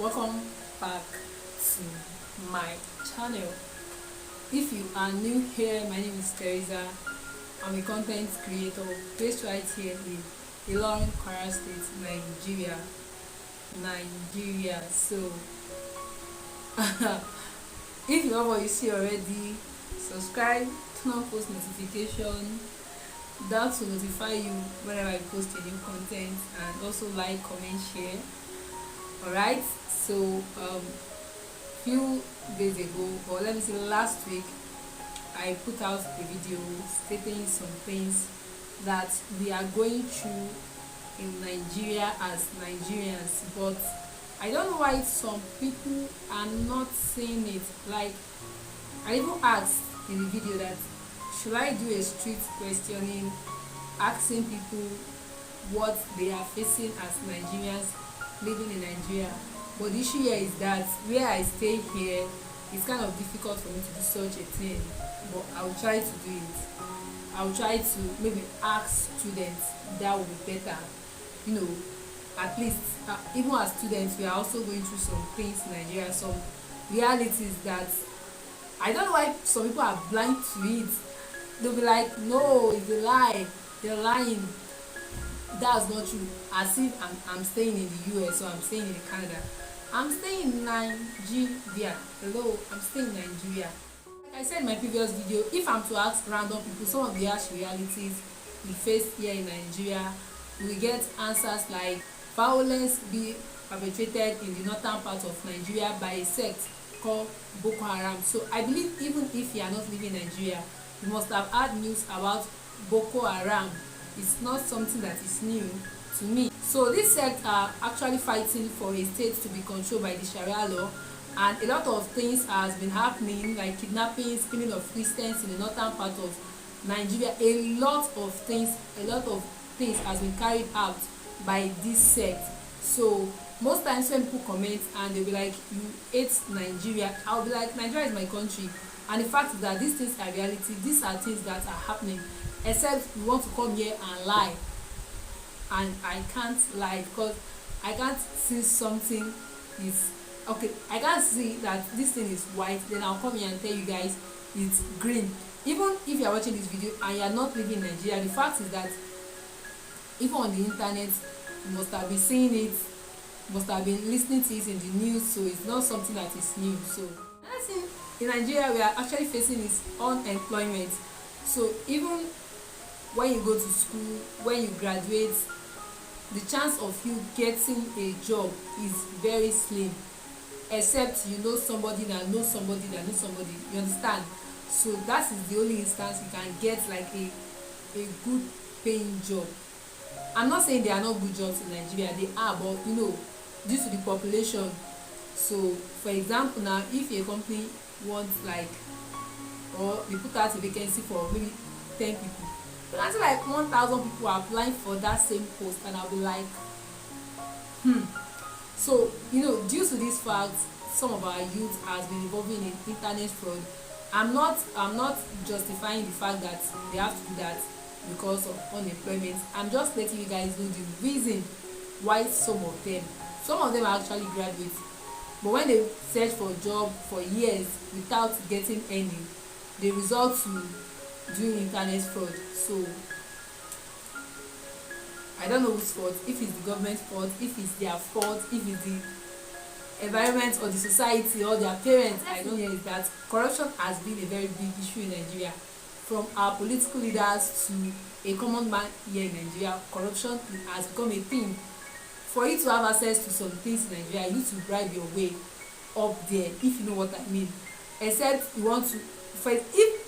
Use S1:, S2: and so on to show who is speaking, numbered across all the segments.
S1: Welcome back to my channel. If you are new here, my name is Theresa. I'm a content creator based right here in Ilorin, Accra State, Nigeria. So if you know what you see already, subscribe, turn on post notification. That will notify you whenever I post a new content, and also like, comment, share. Alright, so few days ago, or let me say last week, I put out a video stating some things that we are going through in Nigeria as Nigerians, but I don't know why some people are not saying it. Like, I even asked in the video that should I do a street questioning, asking people what they are facing as Nigerians living in Nigeria. But the issue here is that where I stay here, it's kind of difficult for me to do such a thing, but I will try to do it. I will try to maybe ask students. That would be better, you know. At least even as students, we are also going through some things in Nigeria, some realities that I don't know why some people are blind to it. They'll be like, no, it's a lie, they're lying. That's not true. As if I'm staying in the US or I'm staying in Canada. I'm staying in Nigeria. Hello, I'm staying in Nigeria. Like I said in my previous video, if I'm to ask random people some of the harsh realities we face here in Nigeria, we get answers like violence be perpetrated in the northern part of Nigeria by a sect called Boko Haram. So I believe even if you are not living in Nigeria, you must have heard news about Boko Haram. It's not something that is new to me. So these sects are actually fighting for a state to be controlled by the Sharia law, and a lot of things has been happening, like kidnappings, killing of Christians in the northern part of Nigeria. A lot of things has been carried out by this sect. So most times when people comment and they'll be like, you hate Nigeria, I'll be like, Nigeria is my country, and the fact is that these things are reality. These are things that are happening, except you want to come here and lie. And I can't lie, because I can't see something is okay. I can't see that this thing is white, then I'll come here and tell you guys it's green. Even if you are watching this video and you are not living in Nigeria, the fact is that even on the internet you must have been seeing it, must have been listening to it in the news, so it's not something that is new. So another thing in Nigeria we are actually facing is unemployment. So even when you go to school, when you graduate, the chance of you getting a job is very slim, except you know somebody that knows somebody that knows somebody, you understand? So that is the only instance you can get like a good paying job. I'm not saying there are not good jobs in Nigeria, they are, but you know, due to the population. So for example, now if a company wants like, or they put out a vacancy for maybe 10 people, but until like 1,000 people are applying for that same post, and I'll be like, So you know, due to this fact, some of our youth has been involving in internet fraud. I'm not justifying the fact that they have to do that because of unemployment. I'm just letting you guys know the reason why some of them are actually graduates, but when they search for a job for years without getting any, they resort to doing internet fraud. So I don't know whose fault, if it's the government's fault, if it's their fault, if it's the environment or the society or their parents. I don't know. Is that corruption has been a very big issue in Nigeria, from our political leaders to a common man here in Nigeria. Corruption has become a thing. For you to have access to some things in Nigeria, you need to bribe your way up there, if you know what I mean. Except you want to, if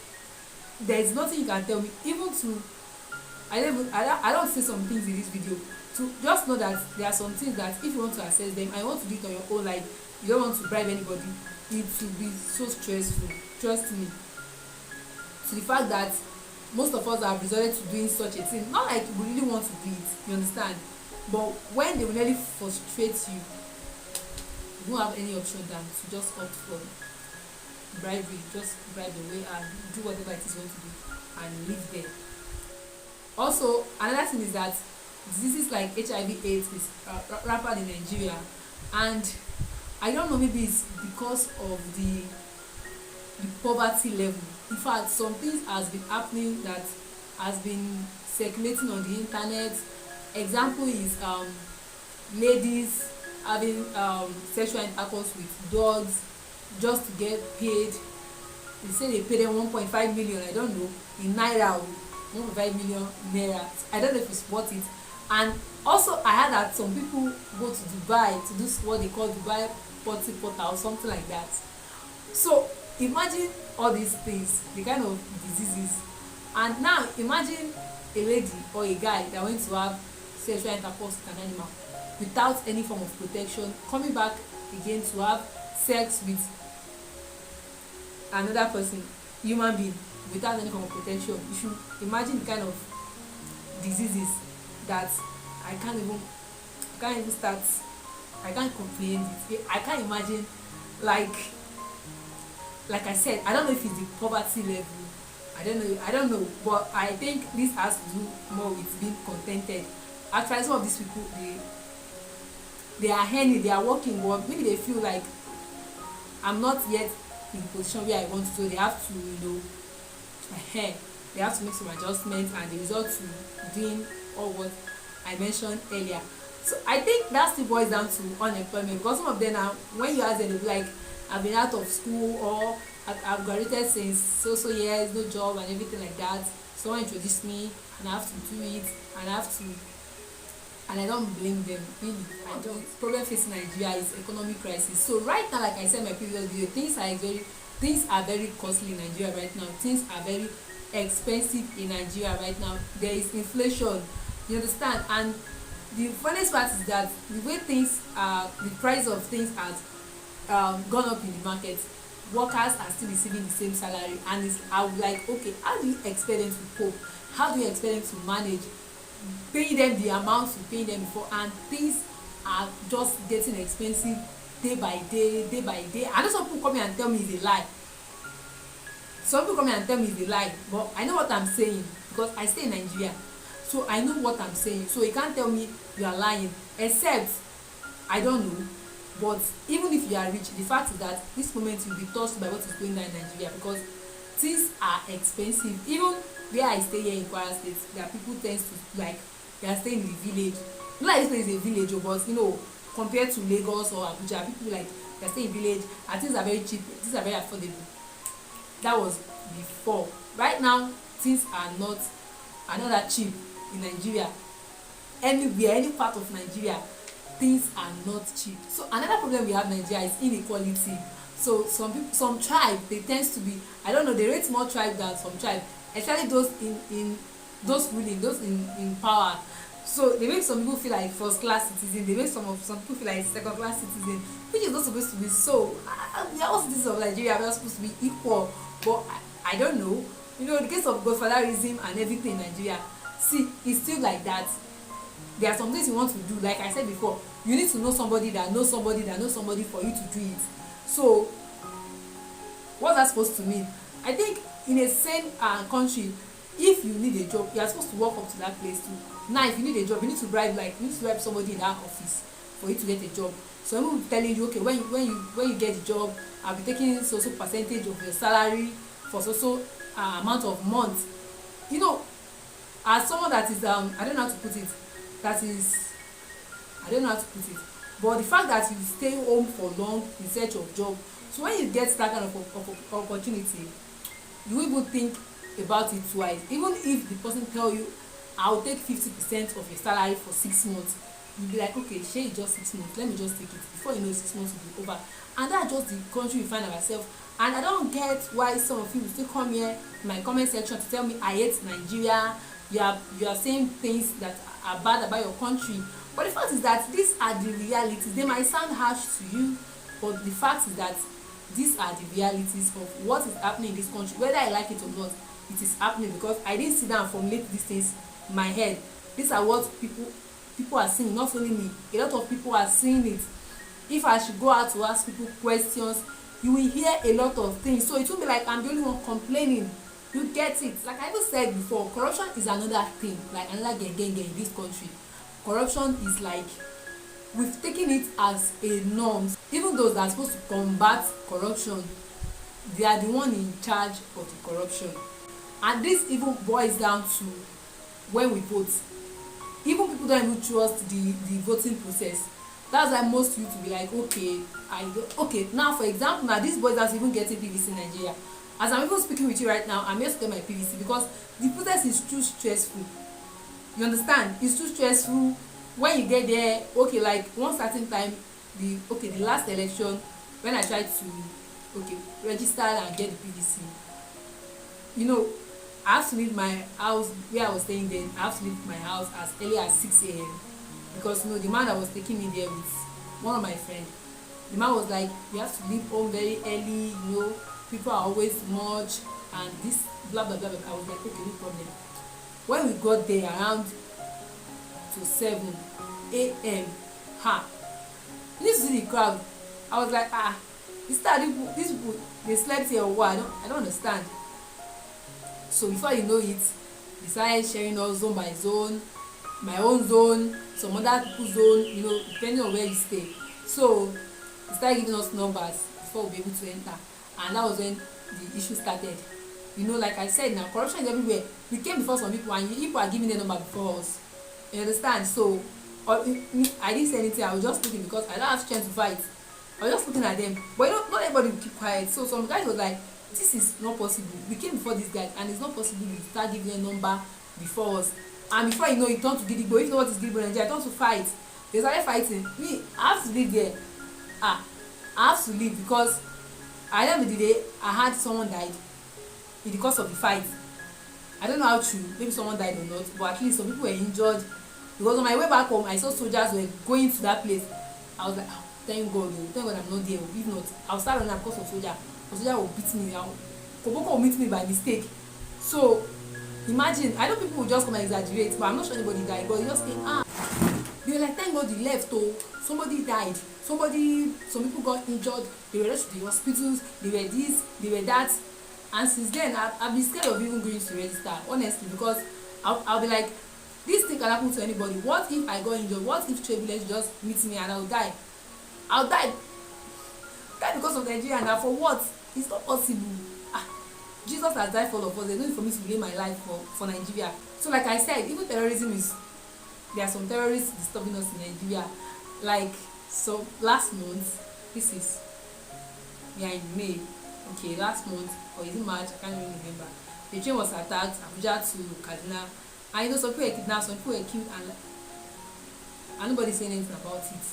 S1: there is nothing you can tell me, even to, I don't say some things in this video, to just know that there are some things that if you want to access them and you want to do it on your own, like you don't want to bribe anybody, it will be so stressful, trust me. To the fact that most of us have resorted to doing such a thing, not like we really want to do it, you understand, but when they will really frustrate you, you don't have any option than to just opt for bribery. Just bribe your way and do whatever it is you want to do and live there. Also, another thing is that diseases like HIV/AIDS is rampant in Nigeria, and I don't know, maybe it's because of the poverty level. In fact, some things has been happening that has been circulating on the internet. Example is ladies having sexual intercourse with dogs just to get paid. They say they pay them 1.5 million, I don't know, in naira, 1.5 million naira. I don't know if it's worth it. And also I heard that some people go to Dubai to do what they call Dubai potty porter or something like that. So imagine all these things, the kind of diseases. And now imagine a lady or a guy that went to have sexual intercourse with an animal without any form of protection, coming back again to have sex with another person, human being, without any form of protection. You should imagine the kind of diseases that I can't even start, I can't comprehend it. I can't imagine. Like I said, I don't know if it's the poverty level. I don't know, but I think this has to do more with being contented. Actually, some of these people, they are earning, they are working, but maybe they feel like I'm not yet in the position where I want to, so they have to, they have to make some adjustments, and they result to doing all what I mentioned earlier. So I think that still boils down to unemployment, because some of them now, when you ask them, they'll be like, I've been out of school, or I've graduated since so years, no job and everything like that. Someone introduced me and I have to do it, and I don't blame them, really. I don't. Problem facing Nigeria is economic crisis. So right now, like I said in my previous video, things are very costly in Nigeria right now. Things are very expensive in Nigeria right now. There is inflation, you understand? And the funniest part is that the way things are, the price of things has gone up in the market, workers are still receiving the same salary, and it's, I would like, okay, how do you expect them to cope? How do you expect them to manage paying them the amount you paying them before? And things are just getting expensive day by day. I know some people come here and tell me it's a lie. But I know what I'm saying, because I stay in Nigeria, so I know what I'm saying. So you can't tell me you are lying, except I don't know. But even if you are rich, the fact is that this moment you'll be touched by what is going on in Nigeria, because things are expensive. Even where I stay here in Kwara State, there are people tend to, like, they are staying in the village. Not like this place is a village, but compared to Lagos or Abuja, people like they are staying in village and things are very cheap, things are very affordable. That was before. Right now, things are not that cheap in Nigeria. Anywhere, any part of Nigeria, things are not cheap. So another problem we have in Nigeria is inequality. So some people, some tribe, they tend to be, I don't know, they rate more tribe than some tribe, especially those in those ruling, those in power. So they make some people feel like first class citizens, they make some people feel like second class citizens, which is not supposed to be so. We are all citizens of Nigeria, we are supposed to be equal, but I don't know. The case of godfatherism and everything in Nigeria, see, it's still like that. There are some things you want to do, like I said before, you need to know somebody that knows somebody that knows somebody for you to do it. So what's that supposed to mean? I think in a sane country, if you need a job, you are supposed to walk up to that place too. Now if you need a job, you need to bribe somebody in that office for you to get a job. So I'm telling you, okay, when you get the job, I'll be taking so percentage of your salary for so amount of months. As someone that is I don't know how to put it, but the fact that you stay home for long in search of job, so when you get that kind of opportunity, you even think about it twice. Even if the person tell you, I'll take 50% of your salary for 6 months, you'll be like, okay, share it just 6 months, let me just take it. Before you know, 6 months will be over. And that's just the country we find ourselves. And I don't get why some of you will still come here in my comment section to tell me I hate Nigeria. You are saying things that are bad about your country, but the fact is that these are the realities. They might sound harsh to you, but the fact is that these are the realities of what is happening in this country. Whether I like it or not, it is happening, because I didn't sit down and formulate these things in my head. These are what people are seeing, not only me. A lot of people are seeing it. If I should go out to ask people questions, you will hear a lot of things. So it won't be like I'm the only one complaining. You get it? Like I even said before, corruption is another thing, like another gang in this country. Corruption is like we've taken it as a norm. Even those that are supposed to combat corruption, they are the one in charge of the corruption. And this even boils down to when we vote. Even people don't even trust the voting process. That's why most youth will be like, okay, now for example, now these boys are even getting PVC in Nigeria. As I'm even speaking with you right now, I'm just getting my PVC because the process is too stressful. You understand? It's too stressful. When you get there, okay, like one certain time, the last election, when I tried to register and get the PVC, you know, I have to leave my house where I was staying then. I have to leave my house as early as 6 a.m. because the man that was taking me there with one of my friends, the man was like, you have to leave home very early, people are always much and this blah blah blah. I was like, okay, no problem. When we got there around to 7 a.m. You need to see the crowd. I was like, these people they slept here or what? I don't understand. So before you know it, they started sharing us zone by zone, my own zone, some other people's zone, depending on where you stay. So they started giving us numbers before we'll be able to enter. And that was when the issue started. Like I said, now corruption is everywhere. We came before some people and people are giving their number before us. You understand? So I didn't say anything. I was just looking because I don't have strength to fight. I was just looking at them. But not everybody will keep quiet. So some guys were like, this is not possible. We came before these guys and it's not possible you start giving a number before us. And before you know it, turn to Gidigbo. If you know what is Gidigbo in Nigeria, turn to fight. They started fighting. Me, I have to leave there. I have to leave because at the end of the day, I had someone died in the course of the fight. I don't know how true. Maybe someone died or not, but at least some people were injured. Because on my way back home, I saw soldiers were going to that place. I was like, thank God I'm not there. If not, I'll start running because of soldier. The soldier will beat me. Koboko will meet me by mistake. So imagine, I know people will just come and exaggerate, but I'm not sure anybody died. But you just think, they were like, thank God you left. Somebody died. Some people got injured. They were rushed to the hospitals. They were this, they were that. And since then, I've been scared of even going to register, honestly, because I'll be like, this thing can happen to anybody. What if I got injured? What if turbulence just meets me and I'll die? I'll die because of Nigeria. And for what? It's not possible. Jesus has died for all of us. There's no need for me to lay my life for Nigeria. So like I said, even terrorism there are some terrorists disturbing us in Nigeria. Like, so last month, we are in May. Okay, last month, or is it March? I can't really remember. The train was attacked, Abuja to Kaduna. And some people were kidnapped, some people were killed, and nobody saying anything about it.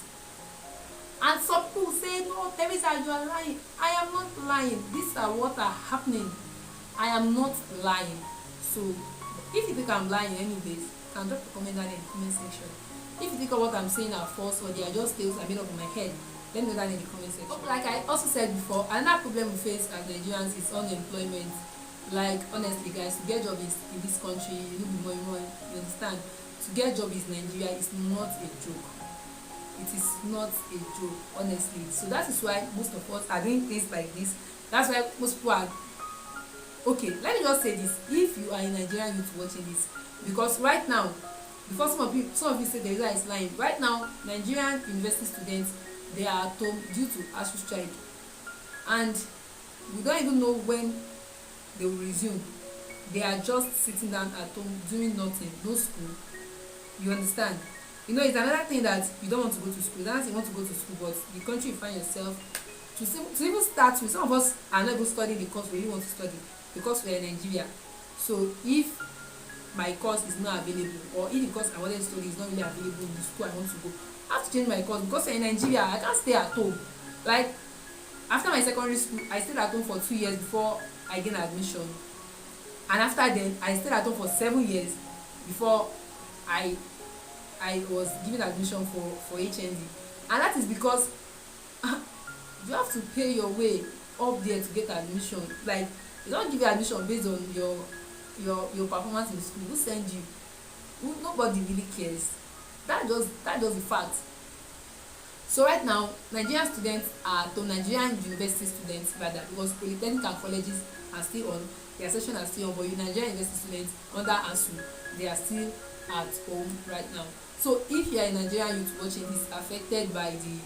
S1: And some people say, no, Theresa, you are lying. I am not lying. These are what are happening. I am not lying. So if you think I'm lying anyways, you can drop a comment down in the comment section. If you think of what I'm saying are false or they are just tales I made up in my head, let me know that in the comment section. Like I also said before, another problem we face as Nigerians is unemployment. Like, honestly guys, to get job in this country, you understand, to get job in Nigeria is not a joke. It is not a joke, honestly. So that is why most of us are doing things like this. That's why most people are okay. Let me just say this: if you are a Nigerian youth watching this, because right now, before some of you say Theresa is lying, right now Nigerian university students, they are at home due to ASU strike, and we don't even know when they will resume. They are just sitting down at home doing nothing, no school. You understand? It's another thing that you don't want to go to school. That's you want to go to school, but the country you find yourself to even start with. Some of us are not even studying the course we really want to study because we are in Nigeria. So if my course is not available, or if the course I wanted to study is not really available in the school I want to go, I have to change my course because we're in Nigeria. I can't stay at home. Like, after my secondary school, I stayed at home for 2 years before I gained admission, and after then I stayed at home for 7 years before I was given admission for HND. And that is because you have to pay your way up there to get admission. Like, they don't give you admission based on your performance in school. Who send you? Nobody really cares. That's just the fact. So right now, Nigerian students are Nigerian university students rather, because polytechnic and colleges are still on, their session are still on, but Nigerian university students under ASU, they are still at home right now. So if you are a Nigerian youth watching this affected by the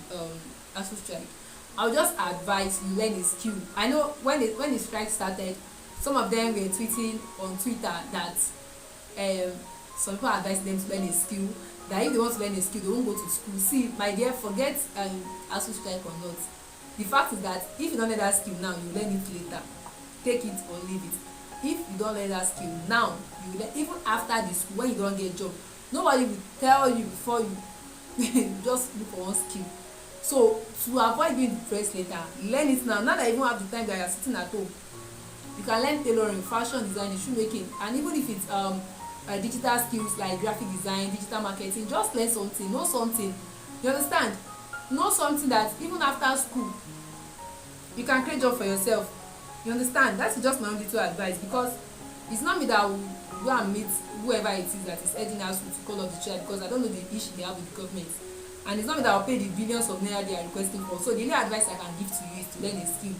S1: ASU strike, I'll just advise you learn a skill. I know when the strike started, some of them were tweeting on Twitter that some people advise them to learn a skill, that if they want to learn a skill they won't go to school. See my dear, forget ASU strike or not, the fact is that if you don't learn that skill now, you learn it later. Take it or leave it. If you don't learn that skill now, you learn even after the school when you don't get job. Nobody will tell you before you just look for one skill. So to avoid being depressed later, learn it now. Now that you even have the time that you are sitting at home, you can learn tailoring, fashion design, shoemaking, and even if it's digital skills like graphic design, digital marketing, just learn something, know something. You understand? Know something that even after school you can create job for yourself. You understand? That's just my own little advice, because it's not me that will go and meet whoever it is that is heading us to call up the child, because I don't know the issue they have with the government, and it's not me that will pay the billions of naira they are requesting for. So the only advice I can give to you is to learn a skill.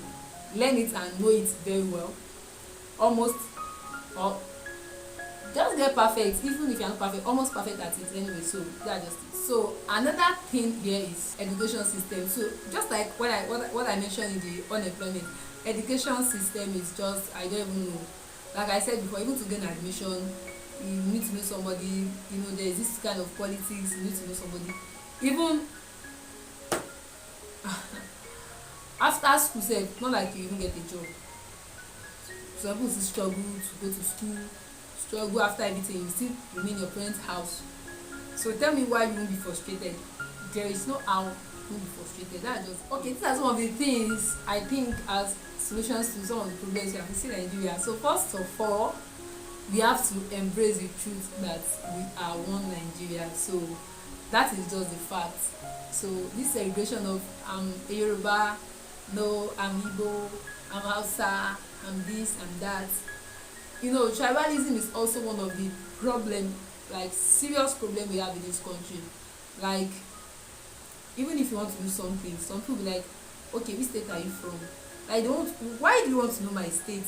S1: Learn it and know it very well, almost, or just get perfect. Even if you're not perfect, almost perfect at it anyway. So that's just it. So another thing here is education system. So just like what I mentioned in the unemployment, education system is just, I don't even know. Like I said before, even to gain admission, you need to know somebody. You know, there's this kind of politics. You need to know somebody. Even after school sef, not like you even get a job. Some people still struggle to go to school, struggle after everything, you still remain in your parents' house. So tell me why you won't be frustrated. There is no how you won't be frustrated. That's just okay. These are some of the things I think as solutions to some of the problems we have facing in Nigeria. So first of all, we have to embrace the truth that we are one Nigeria. So that is just the fact. So this celebration of a Yoruba, no, I'm Igbo, I'm Hausa, I'm this, I'm that. You know, tribalism is also one of the problem, like serious problem we have in this country. Like, even if you want to do something, some people be like, okay, which state are you from? Like, why do you want to know my state?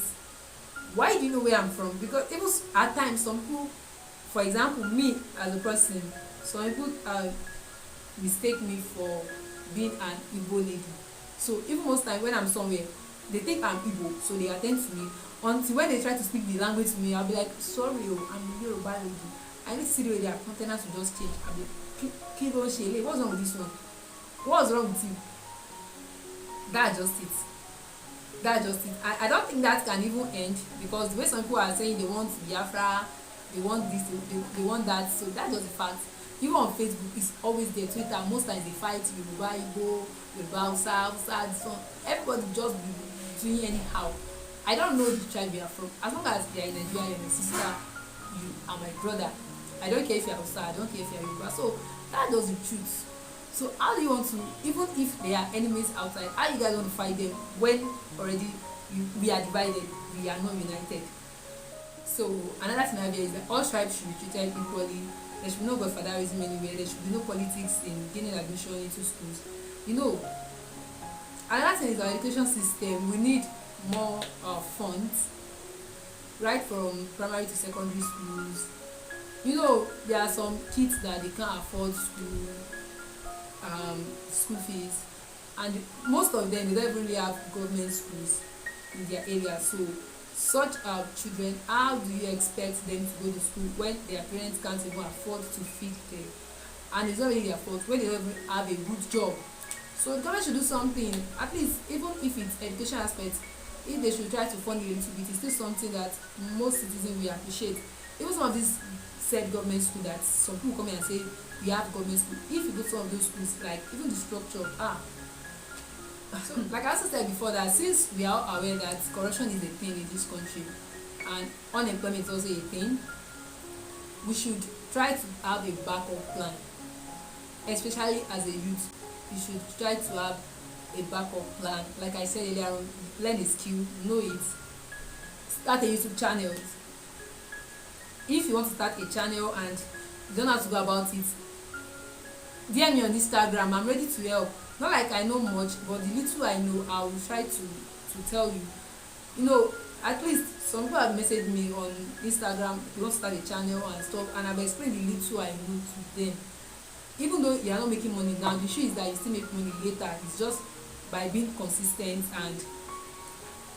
S1: Why do you know where I'm from? Because even at times, some people, for example, me as a person, some people mistake me for being an Igbo lady. So even most time when I'm somewhere, they think I'm Igbo, so they attend to me. Until when they try to speak the language to me, I'll be like, sorry, I'm Yoruba lady. I need to see the way their containers will just change. I'll be like, Kido Shele, what's wrong with this one? What's wrong with you? That's just it. That's just it. I don't think that can even end, because the way some people are saying they want Biafra, they want this, they want that. So that's just the fact. Even on Facebook, it's always there. Twitter, most times they fight Yoruba, Igbo, Yoruba, Hausa, this one. Everybody just be doing anyhow. I don't know the tribe you are from. As long as they are in Nigeria, you're my sister, you are my brother. I don't care if you're Hausa, I don't care if you're Yoruba. So that's just the truth. So how do you want to, even if they are enemies outside, how you guys want to fight them when already we are divided, we are not united? So another thing I hear is that all tribes should be treated equally. There should be no godfatherism anywhere. There should be no politics in gaining admission into schools. You know, another thing is our education system. We need more funds, right from primary to secondary schools. You know, there are some kids that they can't afford school fees, and most of them, they don't really have government schools in their area. So such children, how do you expect them to go to school when their parents can't even afford to feed them? And it's not really their fault when they don't even have a good job. So the government should do something, at least, even if it's education aspect. If they should try to fund it a little bit, it's still something that most citizens will appreciate. Even some of these said government school that some people come here and say we have government school. If you go to some of those schools, like even the structure, so like I also said before, that since we are aware that corruption is a thing in this country and unemployment is also a thing, we should try to have a backup plan. Especially as a youth, you should try to have a backup plan. Like I said earlier on, learn a skill, know it, start a YouTube channel. If you want to start a channel and you don't have to go about it, DM me on Instagram. I'm ready to help. Not like I know much, but the little I know, I will try to tell you. You know, At least some people have messaged me on Instagram, they want to start a channel and stuff, and I've explained the little I know to them. Even though you are not making money now, the issue is that you still make money later. It's just by being consistent. And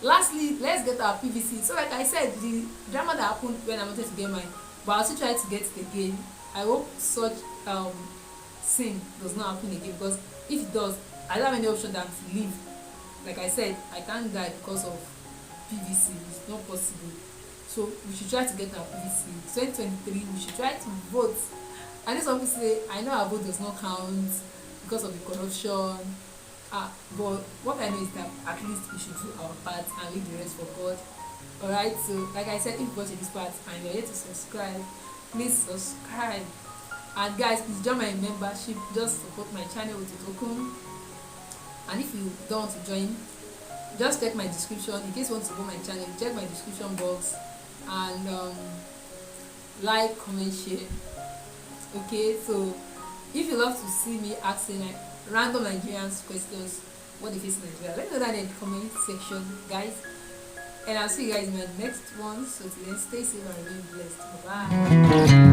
S1: lastly, let's get our PVC. So like I said, the drama that happened when I wanted to get mine, but I'll still try to get it again. I hope such sin does not happen again, because if it does, I don't have any option than to leave. Like I said, I can't die because of PVC. It's not possible. So we should try to get our PVC. 2023, we should try to vote. I know some people say, I know our vote does not count because of the corruption. But what I know is that at least we should do our part and leave the rest for God. Alright, so like I said, if you watch this part and you're here to subscribe, please subscribe. And guys, please join my membership. Just support my channel with a token. And if you don't want to join, just check my description. In case you want to go my channel, check my description box and like, comment, share. Okay, so if you love to see me asking like random Nigerians questions, what they face in Nigeria, let me know that in the comment section, guys. And I'll see you guys in my next one. So till then, stay safe and remain blessed. Bye.